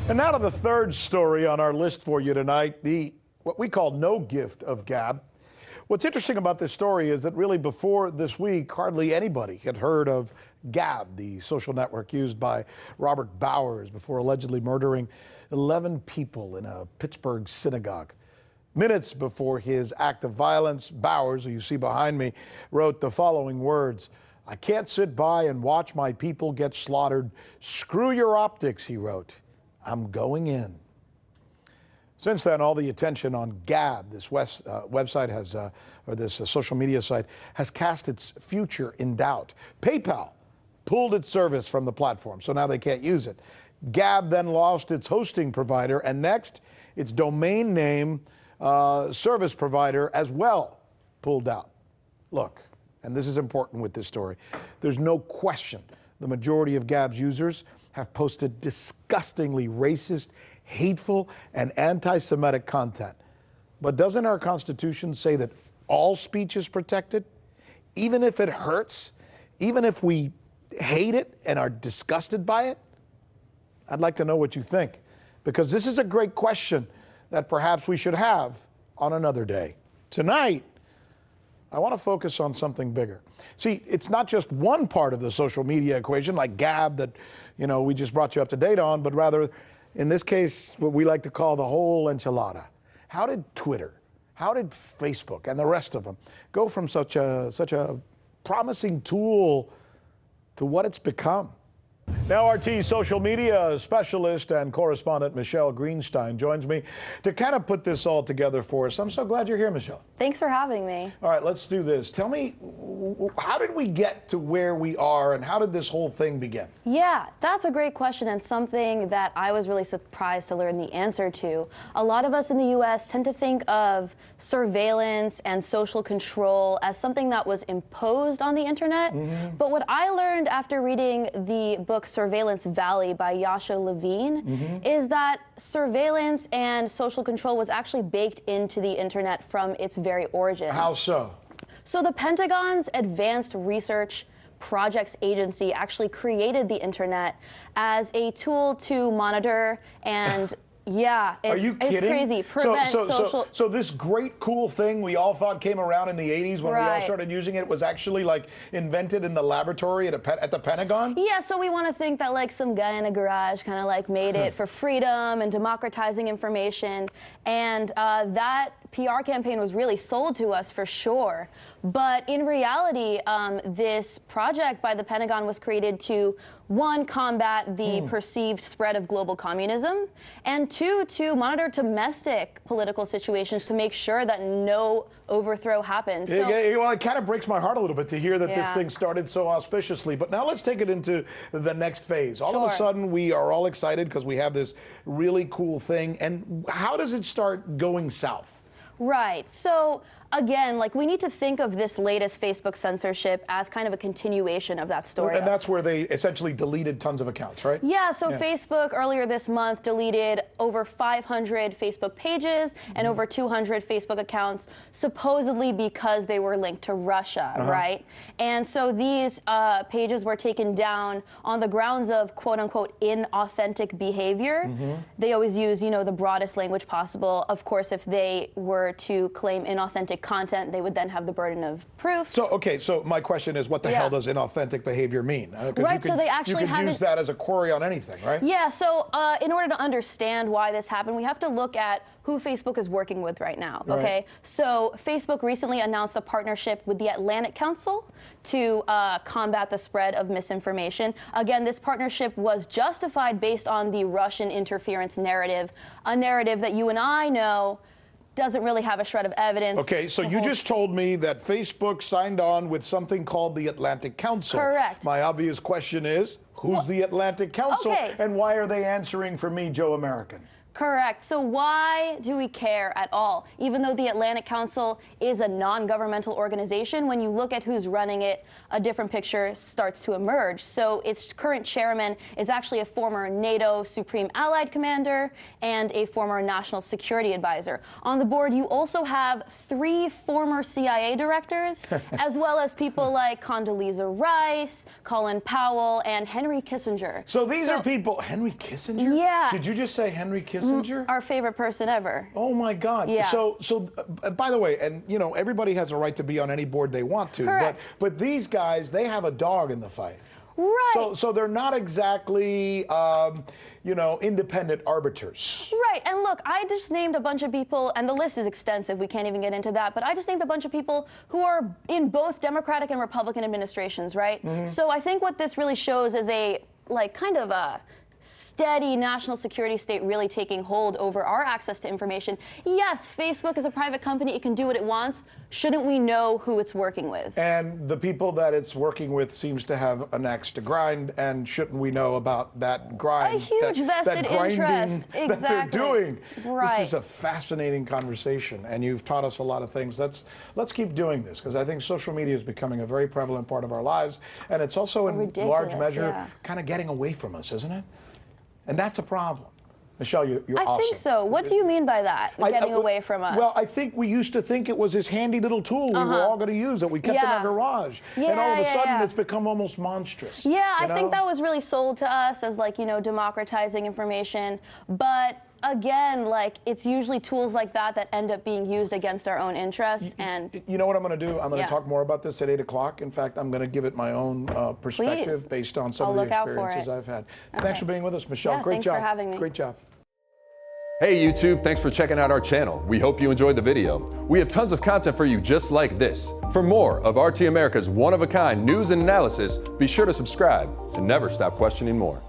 And now to the third story on our list for you tonight, what we call no gift of gab. What's interesting about this story is that really before this week, hardly anybody had heard of Gab, the social network used by Robert Bowers before allegedly murdering 11 people in a Pittsburgh synagogue. Minutes before his act of violence, Bowers, who you see behind me, wrote the following words: "I can't sit by and watch my people get slaughtered. Screw your optics," he wrote. "I'm going in." Since then, all the attention on Gab, this website has, or this social media site, has cast its future in doubt. PayPal pulled its service from the platform, so now they can't use it. Gab then lost its hosting provider, and next, its domain name service provider as well pulled out. Look, and this is important with this story, there's no question the majority of Gab's users have posted disgustingly racist, hateful, and anti-Semitic content. But doesn't our Constitution say that all speech is protected? Even if it hurts, even if we hate it and are disgusted by it? I'd like to know what you think, because this is a great question that perhaps we should have on another day. Tonight, I want to focus on something bigger. See, it's not just one part of the social media equation like Gab that, we just brought you up to date on, but rather, in this case, what we like to call the whole enchilada. How did Twitter, how did Facebook and the rest of them go from such a promising tool to what it's become? Now RT social media specialist and correspondent Michelle Greenstein joins me to kind of put this all together for us. I'm so glad you're here, Michelle. Thanks for having me. All right, let's do this. Tell me, how did we get to where we are and how did this whole thing begin? Yeah, that's a great question and something that I was really surprised to learn the answer to. A lot of us in the U.S. tend to think of surveillance and social control as something that was imposed on the internet. But what I learned after reading the book Surveillance Valley by Yasha Levine is that surveillance and social control was actually baked into the internet from its very origins. How so? So the Pentagon's Advanced Research Projects Agency actually created the internet as a tool to monitor and yeah, are you kidding? It's crazy. Prevent social. So this great cool thing we all thought came around in the 80s when we all started using it was actually like invented in the laboratory at the Pentagon? Yeah, so we want to think that like some guy in a garage kind of like made it for freedom and democratizing information, and that PR campaign was really sold to us for sure. But in reality, this project by the Pentagon was created to, one, combat the perceived spread of global communism, and two, to monitor domestic political situations to make sure that no overthrow happened. Well, it kind of breaks my heart a little bit to hear that this thing started so auspiciously. But now let's take it into the next phase. All of a sudden, we are all excited because we have this really cool thing. And how does it start going south? Right. So again, like we need to think of this latest Facebook censorship as kind of a continuation of that story. And that's where they essentially deleted tons of accounts, right? Yeah, so Facebook earlier this month deleted over 500 Facebook pages and over 200 Facebook accounts, supposedly because they were linked to Russia, right? And so these pages were taken down on the grounds of quote-unquote inauthentic behavior. They always use, the broadest language possible. Of course, if they were to claim inauthentic content, they would then have the burden of proof. So, okay, so my question is, what the hell does inauthentic behavior mean? Right, so they actually you could use that as a query on anything, right? Yeah, so in order to understand why this happened, we have to look at who Facebook is working with right now, okay? So Facebook recently announced a partnership with the Atlantic Council to combat the spread of misinformation. Again, this partnership was justified based on the Russian interference narrative, a narrative that you and I know doesn't really have a shred of evidence. Okay, so you just told me that Facebook signed on with something called the Atlantic Council. Correct. My obvious question is, who's the Atlantic Council, and why are they answering for me, Joe American? Correct. So why do we care at all? Even though the Atlantic Council is a non-governmental organization, when you look at who's running it, a different picture starts to emerge. So its current chairman is actually a former NATO Supreme Allied Commander and a former National Security Advisor. On the board, you also have 3 former CIA directors, as well as people like Condoleezza Rice, Colin Powell, and Henry Kissinger. So these are people, Henry Kissinger? Yeah. Did you just say Henry Kissinger? Our favorite person ever. Oh my God! Yeah. So by the way, and you know, everybody has a right to be on any board they want to. Correct. But these guys, they have a dog in the fight. Right. So they're not exactly, you know, independent arbiters. Right, and look, I just named a bunch of people, and the list is extensive, we can't even get into that, but I just named a bunch of people who are in both Democratic and Republican administrations, right? So I think what this really shows is a, like, kind of a steady national security state really taking hold over our access to information. Yes, Facebook is a private company, it can do what it wants. Shouldn't we know who it's working with? And the people that it's working with seems to have an axe to grind, and shouldn't we know about that grind? A huge vested interest. Exactly. That they're doing. Right. This is a fascinating conversation, and you've taught us a lot of things. Let's keep doing this, because I think social media is becoming a very prevalent part of our lives, and it's also in large Ridiculous, measure yeah. kind of getting away from us, isn't it? And that's a problem. Michelle, you're awesome. I think so. What do you mean by that, getting away from us? Well, I think we used to think it was this handy little tool we were all going to use, that we kept in our garage. And all of a sudden, it's become almost monstrous. Yeah, I think that was really sold to us as, like, you know, democratizing information. But again, like, it's usually tools like that that end up being used against our own interests. And you know what I'm going to do? I'm going to talk more about this at 8 o'clock. In fact, I'm going to give it my own perspective based on some of the experiences I've had. Thanks for being with us, Michelle. Yeah, Great job. Thanks for having me. Great job. Hey YouTube, thanks for checking out our channel. We hope you enjoyed the video. We have tons of content for you just like this. For more of RT America's one-of-a-kind news and analysis, be sure to subscribe and never stop questioning more.